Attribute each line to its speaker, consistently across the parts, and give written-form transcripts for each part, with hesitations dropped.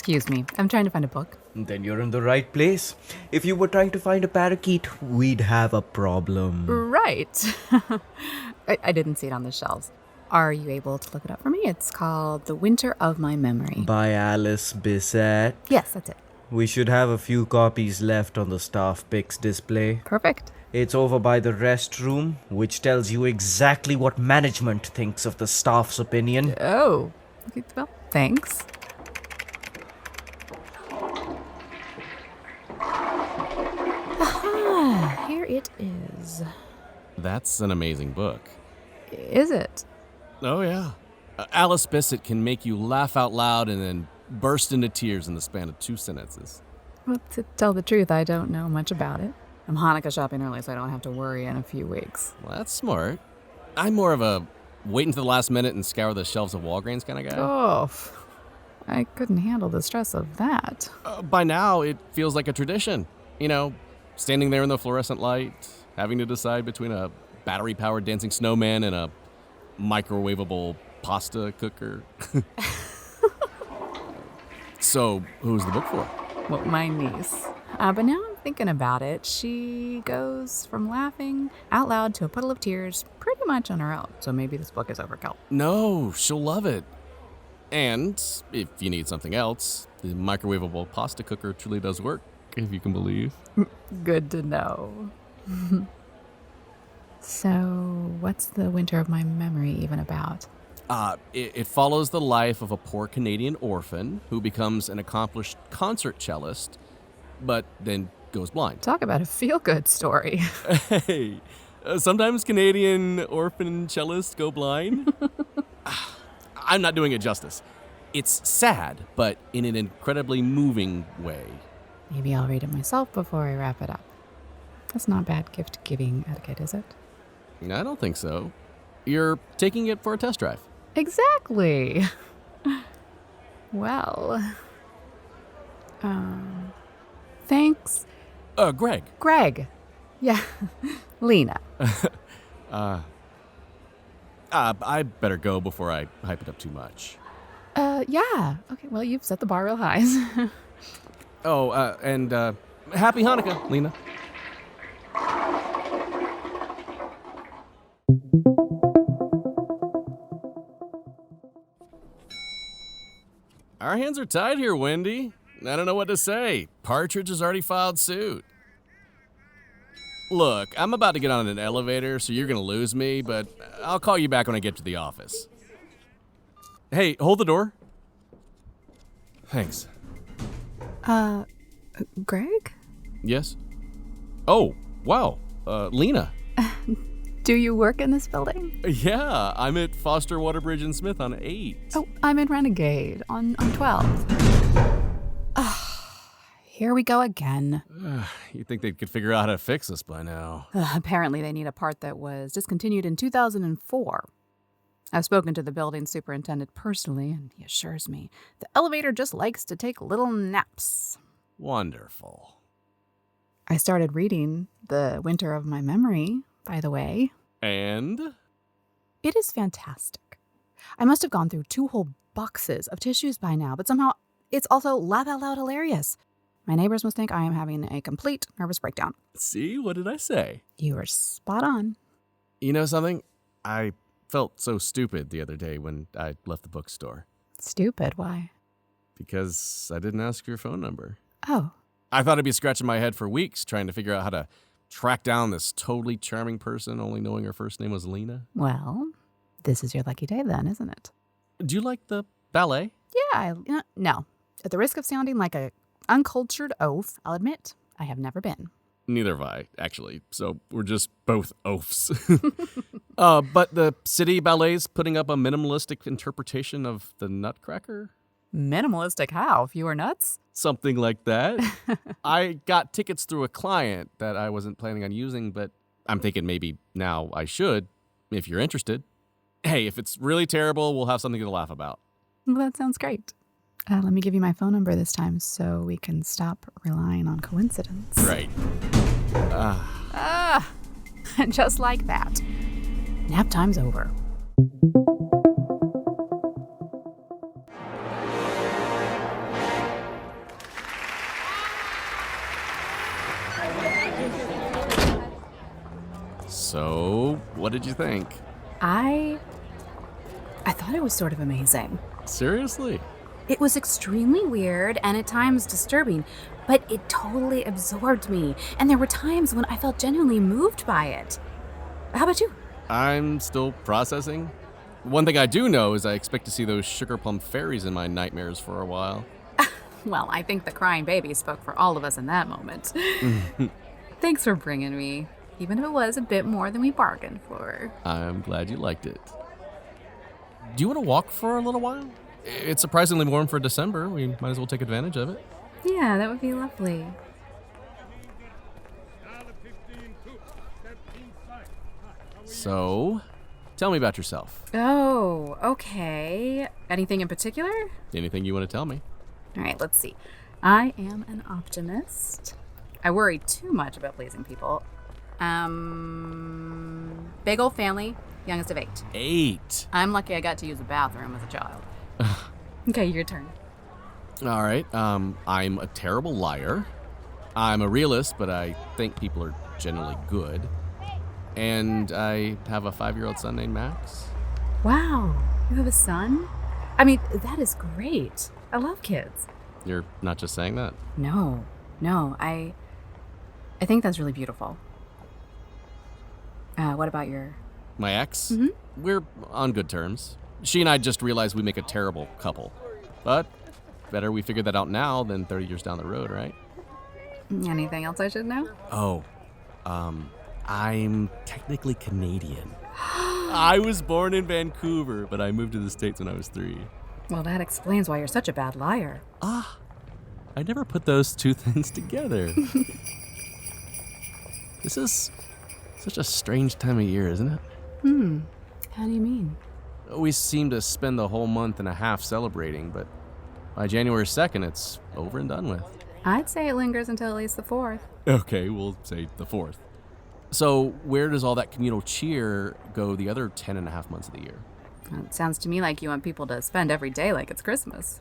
Speaker 1: Excuse me, I'm trying to find a book.
Speaker 2: Then you're in the right place. If you were trying to find a parakeet, we'd have a problem.
Speaker 1: Right. I didn't see it on the shelves. Are you able to look it up for me? It's called The Winter of My Memory.
Speaker 2: By Alice Bissett.
Speaker 1: Yes, that's it.
Speaker 2: We should have a few copies left on the staff picks display.
Speaker 1: Perfect.
Speaker 2: It's over by the restroom, which tells you exactly what management thinks of the staff's opinion.
Speaker 1: Oh, okay, well, thanks. Aha, here it is.
Speaker 3: That's an amazing book.
Speaker 1: Is it?
Speaker 3: Oh, yeah. Alice Bissett can make you laugh out loud and then burst into tears in the span of 2 sentences.
Speaker 1: Well, to tell the truth, I don't know much about it. I'm Hanukkah shopping early, so I don't have to worry in a few weeks.
Speaker 3: Well, that's smart. I'm more of a wait until the last minute and scour the shelves of Walgreens kind of guy.
Speaker 1: Oh, I couldn't handle the stress of that.
Speaker 3: By now, it feels like a tradition. You know, standing there in the fluorescent light, having to decide between a battery-powered dancing snowman and a microwavable pasta cooker. So, who's the book for?
Speaker 1: Well, my niece. But now I'm thinking about it, she goes from laughing out loud to a puddle of tears pretty much on her own. So maybe this book is overkill.
Speaker 3: No, she'll love it. And if you need something else, the microwavable pasta cooker truly does work, if you can believe.
Speaker 1: Good to know. So, what's The Winter of My Memory even about?
Speaker 3: It follows the life of a poor Canadian orphan who becomes an accomplished concert cellist, but then goes blind.
Speaker 1: Talk about a feel-good story.
Speaker 3: Hey, sometimes Canadian orphan cellists go blind. I'm not doing it justice. It's sad, but in an incredibly moving way.
Speaker 1: Maybe I'll read it myself before I wrap it up. That's not bad gift-giving etiquette, is it?
Speaker 3: I don't think so. You're taking it for a test drive.
Speaker 1: Exactly. Well, thanks.
Speaker 3: Greg.
Speaker 1: Greg. Yeah, Lena.
Speaker 3: I better go before I hype it up too much.
Speaker 1: Yeah. Okay, well, you've set the bar real high.
Speaker 3: And happy Hanukkah, Lena. Our hands are tied here, Wendy. I don't know what to say. Partridge has already filed suit. Look, I'm about to get on an elevator, so you're going to lose me, but I'll call you back when I get to the office. Hey, hold the door. Thanks.
Speaker 1: Greg?
Speaker 3: Yes? Oh, wow. Lena.
Speaker 1: Do you work in this building?
Speaker 3: Yeah, I'm at Foster Waterbridge and Smith on 8.
Speaker 1: Oh, I'm in Renegade on 12. Here we go again.
Speaker 3: You'd think they could figure out how to fix this by now.
Speaker 1: Apparently they need a part that was discontinued in 2004. I've spoken to the building superintendent personally, and he assures me the elevator just likes to take little naps.
Speaker 3: Wonderful.
Speaker 1: I started reading The Winter of My Memory, by the way.
Speaker 3: And?
Speaker 1: It is fantastic. I must have gone through 2 whole boxes of tissues by now, but somehow it's also laugh out loud hilarious. My neighbors must think I am having a complete nervous breakdown.
Speaker 3: See, what did I say?
Speaker 1: You were spot on.
Speaker 3: You know something? I felt so stupid the other day when I left the bookstore.
Speaker 1: Stupid, why?
Speaker 3: Because I didn't ask your phone number.
Speaker 1: Oh.
Speaker 3: I thought I'd be scratching my head for weeks trying to figure out how to track down this totally charming person, only knowing her first name was Lena.
Speaker 1: Well, this is your lucky day then, isn't it?
Speaker 3: Do you like the ballet?
Speaker 1: Yeah, no. At the risk of sounding like a uncultured oaf, I'll admit, I have never been.
Speaker 3: Neither have I, actually. So we're just both oafs. But the city ballet's putting up a minimalistic interpretation of the Nutcracker?
Speaker 1: Minimalistic how? Fewer nuts?
Speaker 3: Something like that. I got tickets through a client that I wasn't planning on using, but I'm thinking maybe now I should, if you're interested. Hey, if it's really terrible, we'll have something to laugh about.
Speaker 1: Well, that sounds great. Let me give you my phone number this time so we can stop relying on coincidence.
Speaker 3: Right.
Speaker 1: Just like that. Nap time's over.
Speaker 3: What did you think?
Speaker 1: I thought it was sort of amazing.
Speaker 3: Seriously?
Speaker 1: It was extremely weird and at times disturbing, but it totally absorbed me. And there were times when I felt genuinely moved by it. How about you?
Speaker 3: I'm still processing. One thing I do know is I expect to see those sugar plum fairies in my nightmares for a while.
Speaker 1: Well, I think the crying baby spoke for all of us in that moment. Thanks for bringing me, even if it was a bit more than we bargained for.
Speaker 3: I'm glad you liked it. Do you want to walk for a little while? It's surprisingly warm for December. We might as well take advantage of it.
Speaker 1: Yeah, that would be lovely.
Speaker 3: So, tell me about yourself.
Speaker 1: Oh, okay. Anything in particular?
Speaker 3: Anything you want to tell me?
Speaker 1: All right, let's see. I am an optimist. I worry too much about pleasing people. Big old family, youngest of 8.
Speaker 3: 8.
Speaker 1: I'm lucky I got to use a bathroom as a child. Okay, your turn.
Speaker 3: All right. I'm a terrible liar. I'm a realist, but I think people are generally good. And I have a 5-year-old son named Max.
Speaker 1: Wow, you have a son? I mean, that is great. I love kids.
Speaker 3: You're not just saying that?
Speaker 1: No, I think that's really beautiful. What about your...
Speaker 3: My ex?
Speaker 1: Mhm.
Speaker 3: We're on good terms. She and I just realized we make a terrible couple. But better we figure that out now than 30 years down the road, right?
Speaker 1: Anything else I should know?
Speaker 3: Oh, I'm technically Canadian. I was born in Vancouver, but I moved to the States when I was 3.
Speaker 1: Well, that explains why you're such a bad liar.
Speaker 3: I never put those two things together. This is such a strange time of year, isn't it?
Speaker 1: How do you mean?
Speaker 3: We seem to spend the whole month and a half celebrating, but by January 2nd, it's over and done with.
Speaker 1: I'd say it lingers until at least the 4th.
Speaker 3: Okay, we'll say the 4th. So where does all that communal cheer go the other 10 and a half months of the year?
Speaker 1: Well, it sounds to me like you want people to spend every day like it's Christmas.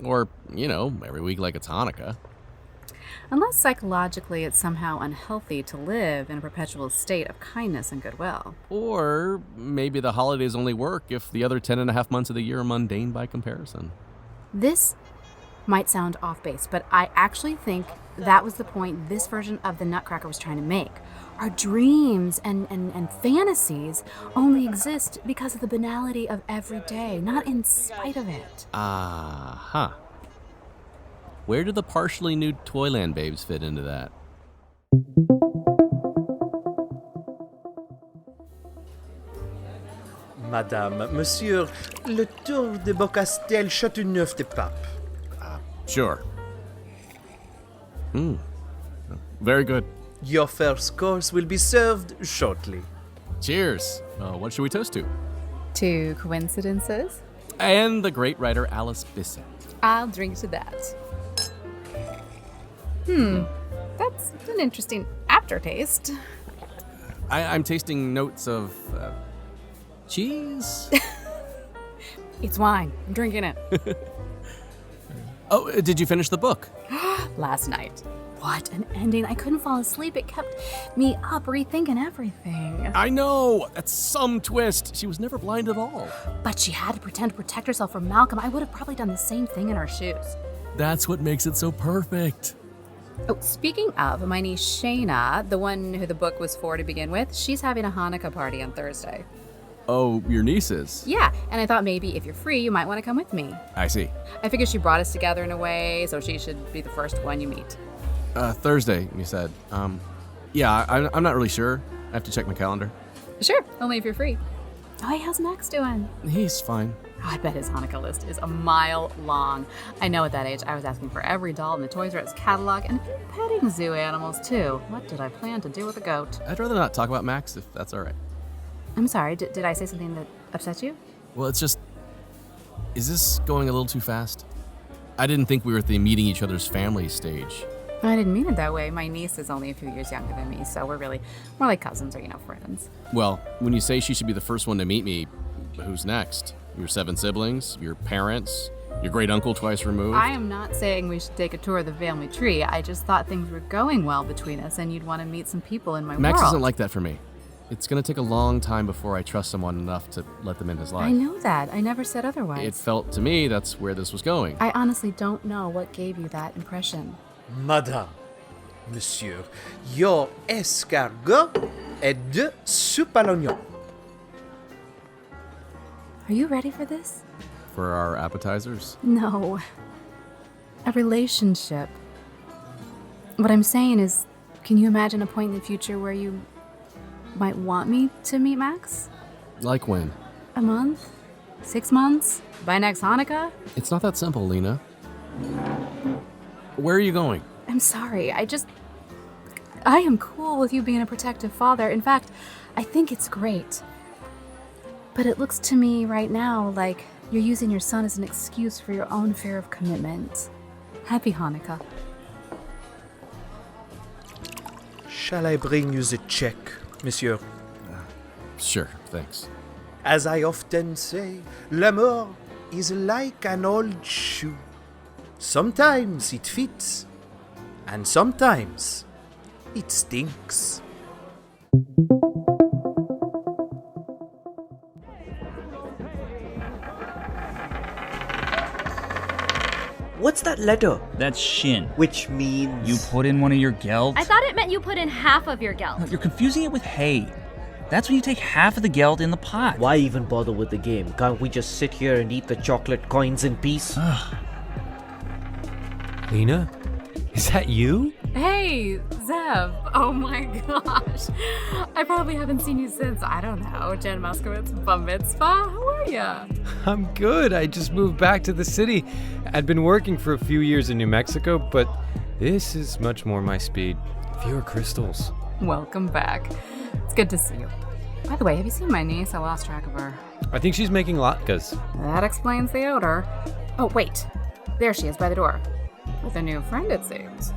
Speaker 3: Or, every week like it's Hanukkah.
Speaker 1: Unless psychologically it's somehow unhealthy to live in a perpetual state of kindness and goodwill.
Speaker 3: Or maybe the holidays only work if the other 10 and a half months of the year are mundane by comparison.
Speaker 1: This might sound off base, but I actually think that was the point this version of the Nutcracker was trying to make. Our dreams and fantasies only exist because of the banality of every day, not in spite of it.
Speaker 3: Where do the partially nude Toyland babes fit into that?
Speaker 4: Madame, monsieur, le tour de Beaucastel, Châteauneuf-des-Papes.
Speaker 3: Sure. Very good.
Speaker 4: Your first course will be served shortly.
Speaker 3: Cheers. What should we toast to?
Speaker 1: 2 coincidences?
Speaker 3: And the great writer Alice Bisset.
Speaker 1: I'll drink to that. That's an interesting aftertaste.
Speaker 3: I'm tasting notes of cheese.
Speaker 1: It's wine. I'm drinking it.
Speaker 3: Oh, did you finish the book?
Speaker 1: Last night. What an ending. I couldn't fall asleep. It kept me up rethinking everything.
Speaker 3: I know. That's some twist. She was never blind at all.
Speaker 1: But she had to pretend to protect herself from Malcolm. I would have probably done the same thing in her shoes.
Speaker 3: That's what makes it so perfect.
Speaker 1: Oh, speaking of, my niece Shayna, the one who the book was for to begin with, she's having a Hanukkah party on Thursday.
Speaker 3: Oh, your nieces?
Speaker 1: Yeah, and I thought maybe if you're free, you might want to come with me.
Speaker 3: I see.
Speaker 1: I figured she brought us together in a way, so she should be the first one you meet.
Speaker 3: Thursday, you said. Yeah, I'm not really sure. I have to check my calendar.
Speaker 1: Sure, only if you're free. Oh, hey, how's Max doing?
Speaker 3: He's fine.
Speaker 1: Oh, I bet his Hanukkah list is a mile long. I know at that age, I was asking for every doll in the Toys R Us catalog and a few petting zoo animals, too. What did I plan to do with a goat?
Speaker 3: I'd rather not talk about Max, if that's all right.
Speaker 1: I'm sorry, did I say something that upset you?
Speaker 3: Well, it's just... Is this going a little too fast? I didn't think we were at the meeting each other's family stage.
Speaker 1: I didn't mean it that way. My niece is only a few years younger than me, so we're really more like cousins or, friends.
Speaker 3: Well, when you say she should be the first one to meet me, who's next? Your 7 siblings? Your parents? Your great uncle twice removed?
Speaker 1: I am not saying we should take a tour of the family tree. I just thought things were going well between us and you'd want to meet some people in my
Speaker 3: Max
Speaker 1: world.
Speaker 3: isn't like that for me. It's gonna take a long time before I trust someone enough to let them in his life.
Speaker 1: I know that. I never said otherwise.
Speaker 3: It felt to me that's where this was going.
Speaker 1: I honestly don't know what gave you that impression.
Speaker 4: Madame, monsieur, your escargot est de soupe à l'oignon.
Speaker 1: Are you ready for this?
Speaker 3: For our appetizers?
Speaker 1: No. A relationship. What I'm saying is, can you imagine a point in the future where you might want me to meet Max?
Speaker 3: Like when?
Speaker 1: A month? 6 months? By next Hanukkah?
Speaker 3: It's not that simple, Lena. Where are you going?
Speaker 1: I'm sorry, I am cool with you being a protective father. In fact, I think it's great. But it looks to me right now like you're using your son as an excuse for your own fear of commitment. Happy Hanukkah.
Speaker 4: Shall I bring you the check, monsieur?
Speaker 3: Sure, thanks.
Speaker 4: As I often say, l'amour is like an old shoe. Sometimes it fits, and sometimes it stinks.
Speaker 5: What's that letter?
Speaker 6: That's Shin.
Speaker 5: Which means...
Speaker 6: You put in one of your geld?
Speaker 7: I thought it meant you put in half of your geld.
Speaker 6: No, you're confusing it with hay. That's when you take half of the geld in the pot.
Speaker 2: Why even bother with the game? Can't we just sit here and eat the chocolate coins in peace?
Speaker 8: Lena? Is that you?
Speaker 1: Hey, Zev. Oh my gosh. I probably haven't seen you since, I don't know, Jen Moskowitz bar mitzvah. How are ya?
Speaker 8: I'm good. I just moved back to the city. I'd been working for a few years in New Mexico, but this is much more my speed. Fewer crystals.
Speaker 1: Welcome back. It's good to see you. By the way, have you seen my niece? I lost track of her.
Speaker 8: I think she's making latkes.
Speaker 1: That explains the odor. Oh, wait. There she is by the door. With a new friend, it seems.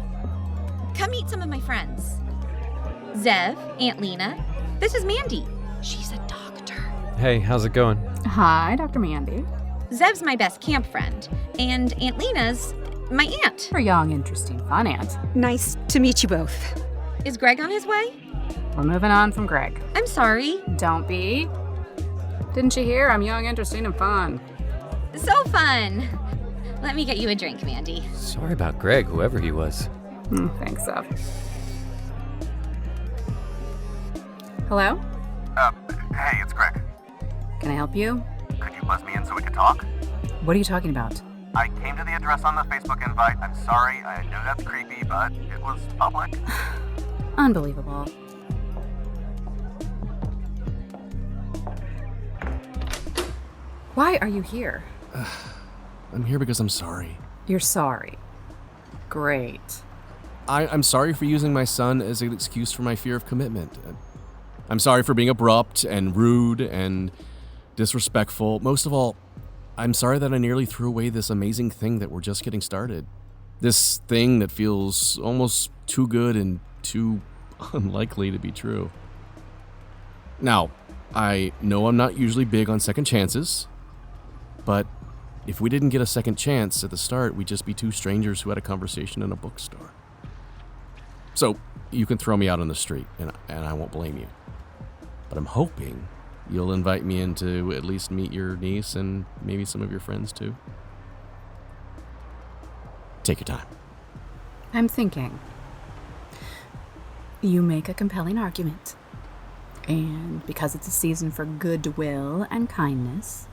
Speaker 7: Come meet some of my friends. Zev, Aunt Lena. This is Mandy. She's a doctor.
Speaker 8: Hey, how's it going?
Speaker 1: Hi, Dr. Mandy.
Speaker 7: Zev's my best camp friend, and Aunt Lena's my aunt.
Speaker 1: Her young, interesting, fun aunt.
Speaker 9: Nice to meet you both.
Speaker 7: Is Greg on his way?
Speaker 1: We're moving on from Greg.
Speaker 7: I'm sorry.
Speaker 1: Don't be. Didn't you hear? I'm young, interesting, and fun.
Speaker 7: So fun. Let me get you a drink, Mandy.
Speaker 8: Sorry about Greg, whoever he was.
Speaker 1: Thanks, Zev. Hello?
Speaker 10: Hey, it's Greg.
Speaker 1: Can I help you?
Speaker 10: Could you buzz me in so we could talk?
Speaker 1: What are you talking about?
Speaker 10: I came to the address on the Facebook invite. I'm sorry, I know that's creepy, but it was public.
Speaker 1: Unbelievable. Why are you here?
Speaker 3: I'm here because I'm sorry.
Speaker 1: You're sorry. Great.
Speaker 3: I'm sorry for using my son as an excuse for my fear of commitment. I'm sorry for being abrupt and rude and disrespectful. Most of all, I'm sorry that I nearly threw away this amazing thing that we're just getting started. This thing that feels almost too good and too unlikely to be true. Now, I know I'm not usually big on second chances, but if we didn't get a second chance at the start, we'd just be two strangers who had a conversation in a bookstore. So, you can throw me out on the street, and I won't blame you. But I'm hoping you'll invite me in to at least meet your niece and maybe some of your friends too. Take your time.
Speaker 1: I'm thinking. You make a compelling argument. And because it's a season for goodwill and kindness,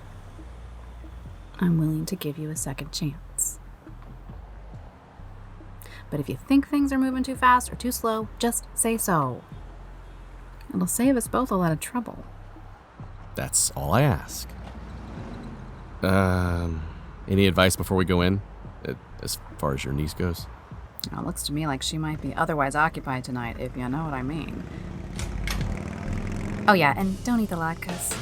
Speaker 1: I'm willing to give you a second chance. But if you think things are moving too fast or too slow, just say so. It'll save us both a lot of trouble.
Speaker 3: That's all I ask. Any advice before we go in? As far as your niece goes?
Speaker 1: It looks to me like she might be otherwise occupied tonight, if you know what I mean. Oh yeah, and don't eat the latkes.